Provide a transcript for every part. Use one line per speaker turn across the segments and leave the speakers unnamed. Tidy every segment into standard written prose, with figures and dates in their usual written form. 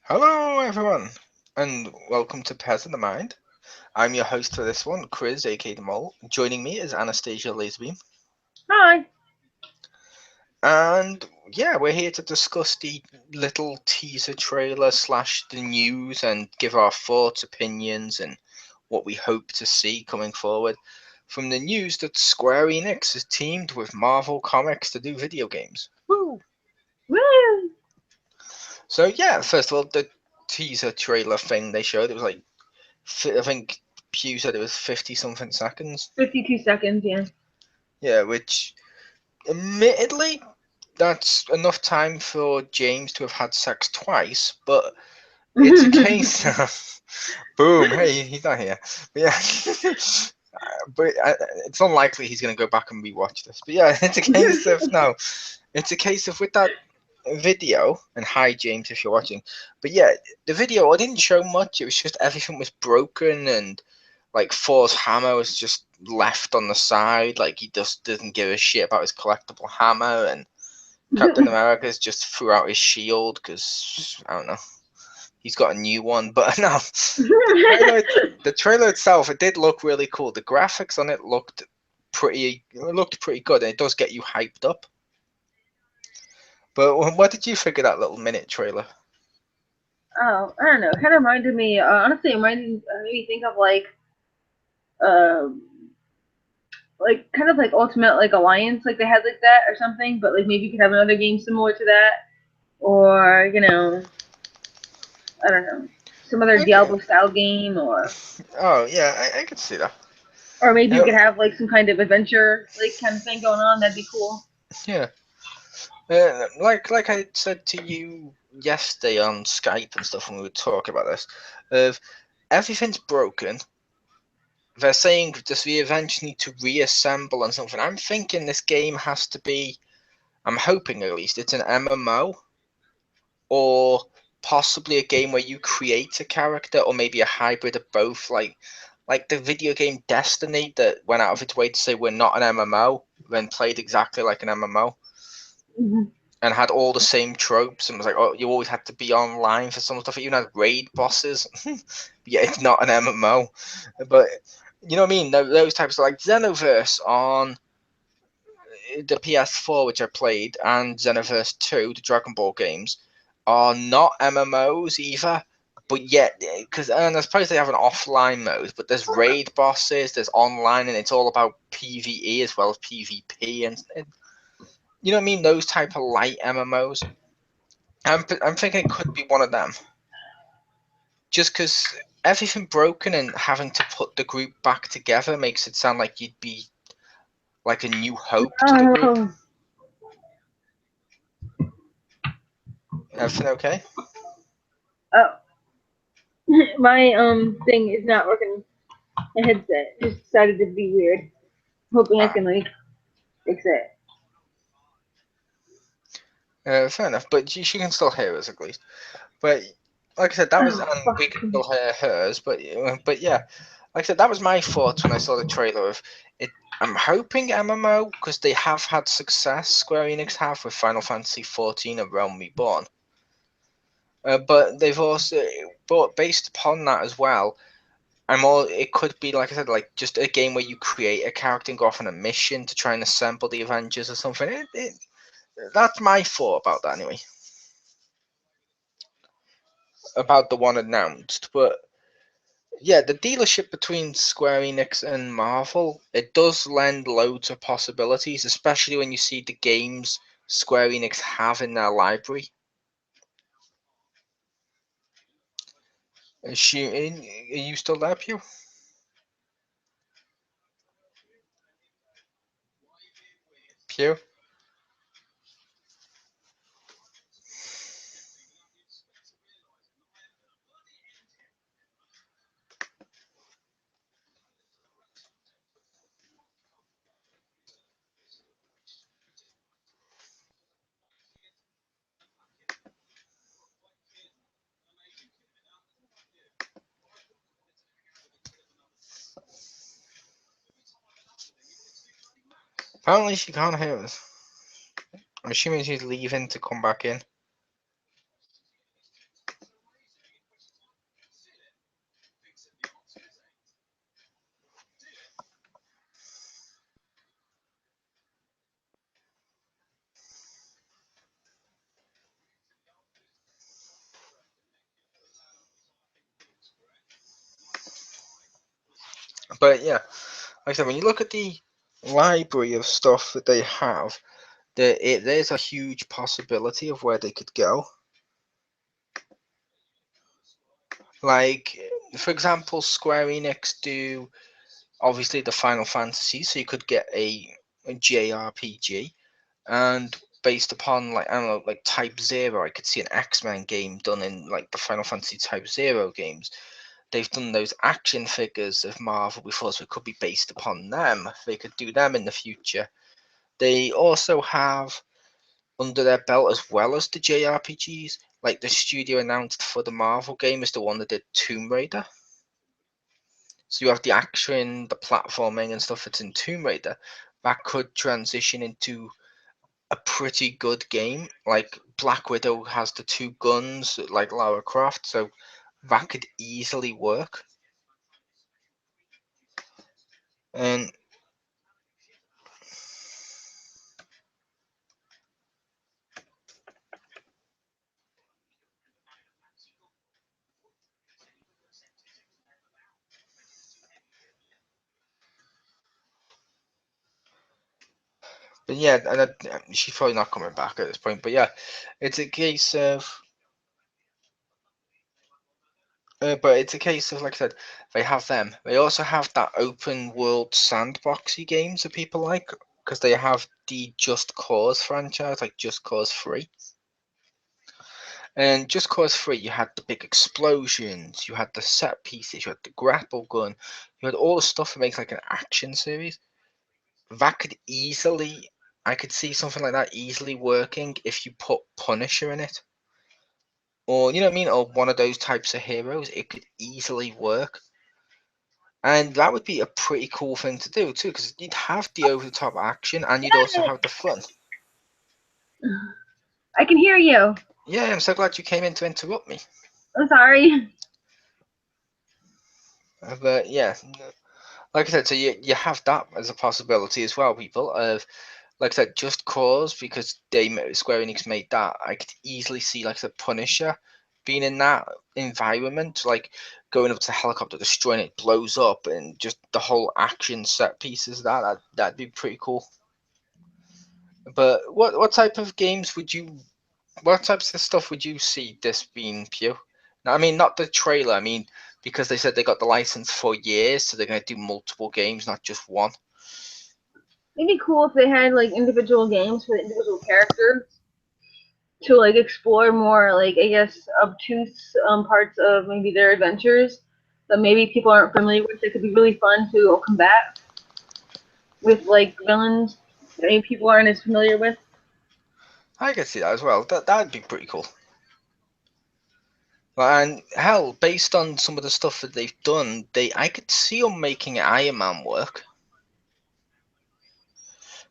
Hello, everyone, and welcome to Pairs of the Mind. I'm your host for this one, Chriz, aka The Mole. Joining me is Anastasia Laserbeam.
Hi.
And yeah, we're here to discuss the little teaser trailer slash the news and give our thoughts, opinions, and what we hope to see coming forward. From the news that Square Enix has teamed with Marvel Comics to do video games. Woo!
Woo!
So yeah, first of all, the teaser trailer thing they showed, it was like I think Pew said it was 50 something seconds.
52 seconds, yeah.
Yeah, which admittedly that's enough time for James to have had sex twice, but it's a case of boom, hey, he's not here. But yeah, but it's unlikely he's going to go back and rewatch this. But yeah, it's a case of no, it's a case of with that video, and hi James if you're watching. But yeah, the video I didn't show much. It was just everything was broken and like Thor's hammer was just left on the side, like he just doesn't give a shit about his collectible hammer, and Captain America's just threw out his shield because I don't know, he's got a new one. But no, the trailer itself, it did look really cool. The graphics on it looked pretty good, and it does get you hyped up. But what did you think of that little minute trailer?
Oh, I don't know. It kind of reminded me, honestly, it made me think of uh, kind of like Ultimate like Alliance, like they had like that or something. But like maybe you could have another game similar to that, or I don't know, some other
Okay.
Diablo style game,
Oh yeah, I could see that.
or maybe you
Uh,
could have like some kind of adventure like kind of thing going on. That'd be cool.
yeah. Like I said to you yesterday on Skype and stuff when we were talking about this, of everything's broken. They're saying does we eventually need to reassemble and something. I'm thinking this game has to be. I'm hoping at least it's an MMO or possibly a game where you create a character or maybe a hybrid of both. Like the video game Destiny that went out of its way to say we're not an MMO, then played exactly like an MMO.
Mm-hmm.
And had all the same tropes and was like, oh, you always had to be online for some stuff. You had raid bosses. Yeah, it's not an MMO, but you know what I mean. Those types of like Xenoverse on the PS4, which I played, and Xenoverse 2, the Dragon Ball games, are not MMOs either. But yet, and I suppose they have an offline mode, but there's raid bosses, there's online, and it's all about PVE as well as PvP, and you know what I mean. Those type of light MMOs. I'm thinking it could be one of them. Just because everything broken and having to put the group back together makes it sound like you'd be like a new hope to the group.
Oh,
Everything okay?
oh, my thing is not working. My headset just decided to be weird. Hoping I
Ah,
can like fix it.
fair enough. But she can still hear us at least. But like I said, that was,
Oh
and we
fuck.
can still hear hers. But yeah, like I said, that was my thoughts when I saw the trailer of it. I'm hoping MMO because they have had success. Square Enix have with Final Fantasy 14 and Realm Reborn. But they've also, but based upon that as well, I'm all. It could be like I said, like just a game where you create a character and go off on a mission to try and assemble the Avengers or something. That's my thought about that anyway. About the one announced, but yeah, the dealership between Square Enix and Marvel, it does lend loads of possibilities, especially when you see the games Square Enix have in their library. Are you still there, Pew? Pew? Apparently she can't hear us. I'm assuming she's leaving to come back in. But yeah, like I said, when you look at the library of stuff that they have, there's a huge possibility of where they could go. Like, for example, Square Enix do obviously the Final Fantasy, so you could get a JRPG, and based upon like I don't know, like Type Zero, I could see an X-Men game done in like the Final Fantasy Type Zero games. They've done those action figures of Marvel before, so it could be based upon them. They could do them in the future. They also have under their belt as well as the JRPGs. Like the studio announced for the Marvel game is the one that did Tomb Raider. So you have the action, the platforming and stuff that's in Tomb Raider. That could transition into a pretty good game. Like Black Widow has the two guns like Lara Croft, so that could easily work. And but yeah, and she's probably not coming back at this point. But yeah, it's a case of like I said, they have them. They also have that open world sandboxy games that people like because they have the Just Cause franchise, like Just Cause 3. And Just Cause 3, you had the big explosions, you had the set pieces, you had the grapple gun, you had all the stuff that makes like an action series. That could easily, I could see something like that easily working if you put Punisher in it. Or, you know what I mean? Or one of those types of heroes. It could easily work. And that would be a pretty cool thing to do too, because you'd have the over the top action and you'd also have the fun.
I can hear you.
Yeah, I'm so glad you came in to interrupt me.
I'm sorry.
But yeah, like I said, so you have that as a possibility as well, people. Of like I said, Just Cause because Square Enix made that. I could easily see like the Punisher being in that environment, like going up to the helicopter, destroying it, blows up, and just the whole action set pieces. That'd be pretty cool. But what type of games would you? What types of stuff would you see this being, Pew? Now, I mean, not the trailer. I mean, because they said they got the license for years, so they're going to do multiple games, not just one.
It'd be cool if they had like individual games for the individual characters to like explore more like I guess obtuse parts of maybe their adventures that maybe people aren't familiar with. It could be really fun to combat with like villains that maybe people aren't as familiar with.
I could see that as well. That'd be pretty cool. And hell, based on some of the stuff that they've done, I could see them making Iron Man work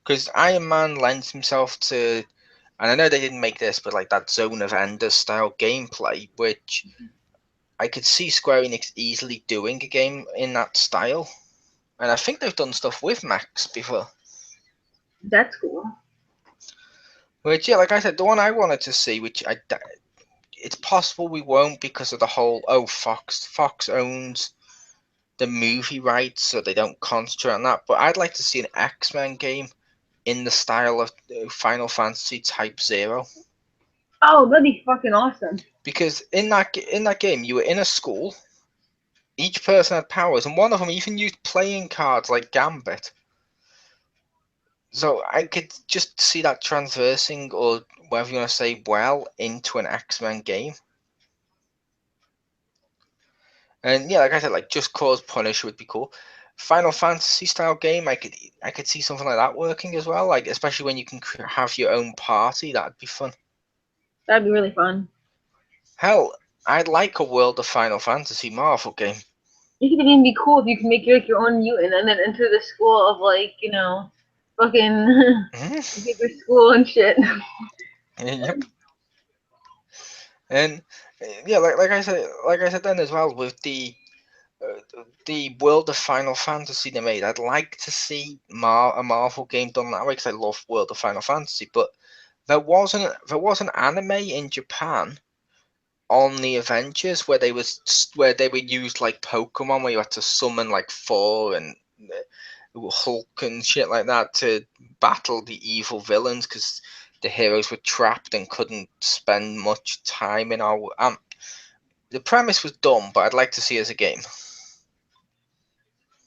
because Iron Man lends himself to, and I know they didn't make this, but like that Zone of Enders style gameplay, which I could see Square Enix easily doing a game in that style. And I think they've done stuff with Max before.
That's cool.
Which yeah, like I said, the one I wanted to see, which it's possible we won't because of the whole Fox owns the movie rights, so they don't concentrate on that. But I'd like to see an X-Men game in the style of Final Fantasy Type Zero,
Oh, that'd be fucking awesome.
because in that game you were in a school. Each person had powers, and one of them even used playing cards like Gambit. So I could just see that transversing, or whatever you want to say, well into an X-Men game. And yeah, like I said, like Just Cause Punisher would be cool. Final Fantasy style game, I could see something like that working as well. Like especially when you can have your own party, that'd be fun.
That'd be really fun.
Hell, I'd like a World of Final Fantasy Marvel game.
It could even be cool if you can make like your own mutant and then enter the school of like fucking bigger school and shit.
Yep. And yeah, like I said then as well with the world of Final Fantasy they made. I'd like to see a Marvel game done that way because I love World of Final Fantasy. But there was an anime in Japan on the Avengers where they were used like Pokemon, where you had to summon like Thor and Hulk and shit like that to battle the evil villains because the heroes were trapped and couldn't spend much time in our. The premise was dumb, but I'd like to see it as a game.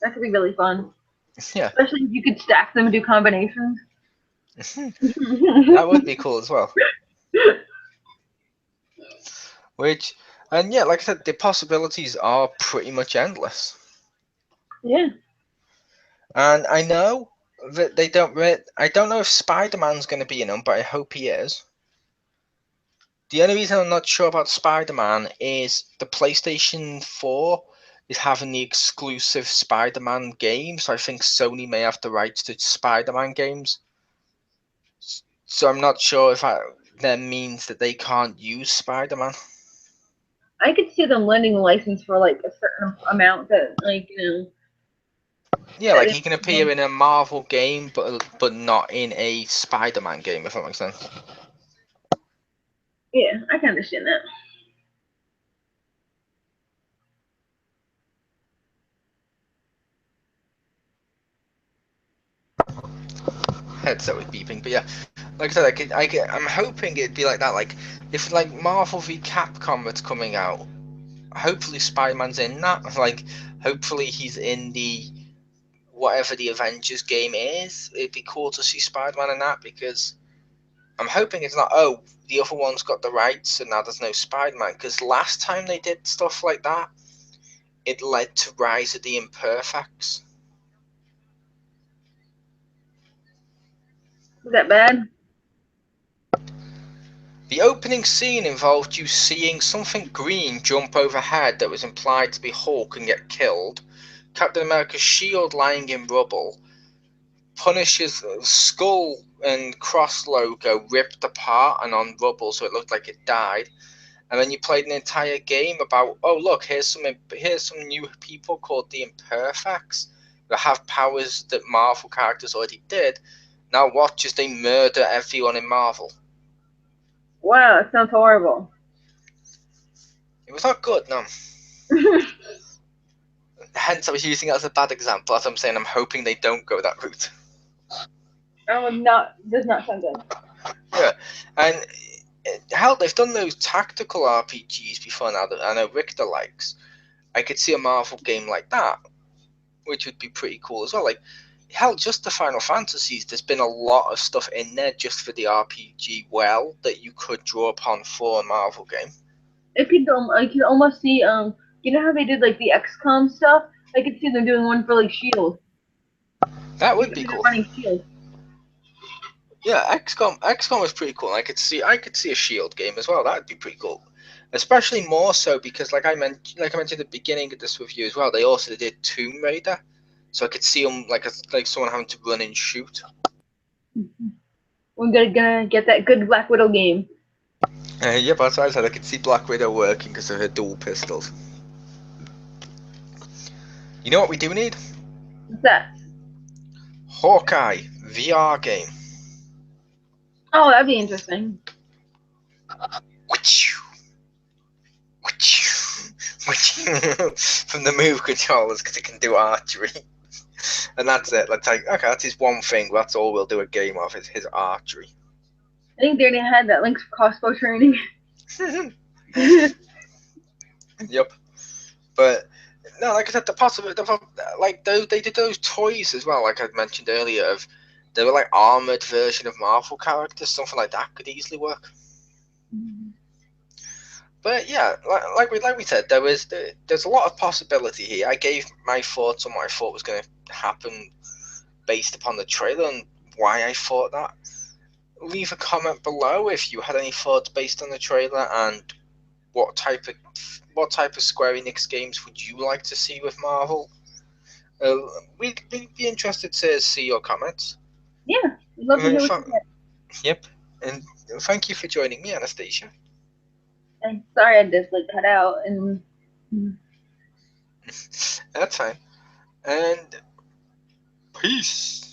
That could be really fun.
Yeah,
Especially if you could stack them and do combinations.
that would be cool as well. Which, and yeah, like I said, the possibilities are pretty much endless.
Yeah.
And I know that they don't. I don't know if Spider-Man's going to be in them, but I hope he is. The only reason I'm not sure about Spider-Man is the PlayStation 4 is having the exclusive Spider-Man game, so I think Sony may have the rights to Spider-Man games. So I'm not sure if that means that they can't use Spider-Man.
I could see them lending a license for like a certain amount that, like,
Yeah, like
that
he can appear in a Marvel game, but not in a Spider-Man game, if that makes sense.
Yeah, I can understand that.
Headset was beeping, but yeah, like I said, I'm hoping it'd be like that. Like if like Marvel v Capcom that's coming out, hopefully Spider-Man's in that. Like hopefully he's in the whatever the Avengers game is. It'd be cool to see Spider-Man in that because I'm hoping it's not. Oh, the other one's got the rights, and now there's no Spider-Man. Because last time they did stuff like that, it led to Rise of the Imperfects.
Was that bad?
The opening scene involved you seeing something green jump overhead that was implied to be Hulk and get killed, Captain America's shield lying in rubble, Punisher's skull and cross logo ripped apart and on rubble so it looked like it died, and then you played an entire game about, oh look, here's some new people called the Imperfects that have powers that Marvel characters already did. Now watch as they murder everyone in Marvel.
Wow, that sounds horrible.
It was not good, no. Hence, I was using it as a bad example. As I'm saying, I'm hoping they don't go that route.
Does not sound good.
Yeah, and hell, they've done those tactical RPGs before now that I know Richter likes. I could see a Marvel game like that, which would be pretty cool as well. Like, hell, just the Final Fantasies, there's been a lot of stuff in there just for the RPG that you could draw upon for a Marvel game.
I could almost see, you know how they did like the XCOM stuff? I could see them doing one for like Shield.
That would be cool.
Running Shield.
Yeah, XCOM was pretty cool. I could see a Shield game as well. That would be pretty cool. Especially more so because, like I mentioned at the beginning of this review as well, they also did Tomb Raider, so I could see them like someone having to run and shoot.
We're gonna get that good Black Widow game.
Yeah, but that's what I said. I could see Black Widow working because of her dual pistols. You know what we do need?
What's that?
Hawkeye VR game.
Oh, that'd be interesting.
From the move controllers because it can do archery. And that's it. Like, okay, that's his one thing. That's all we'll do a game of is his archery.
I think they already had that Link's crossbow training.
Yep. But no, like I said, like they did those toys as well. Like I mentioned earlier, of they were like armored version of Marvel characters. Something like that could easily work. But yeah, like we said, there's a lot of possibility here. I gave my thoughts on what I thought was going to happen based upon the trailer and why I thought that. Leave a comment below if you had any thoughts based on the trailer and what type of Square Enix games would you like to see with Marvel. We'd be interested to see your comments.
Yeah, we'd love to hear what you said.
Yep, and thank you for joining me, Anastasia.
And sorry I just like cut out and.
That's fine. And peace.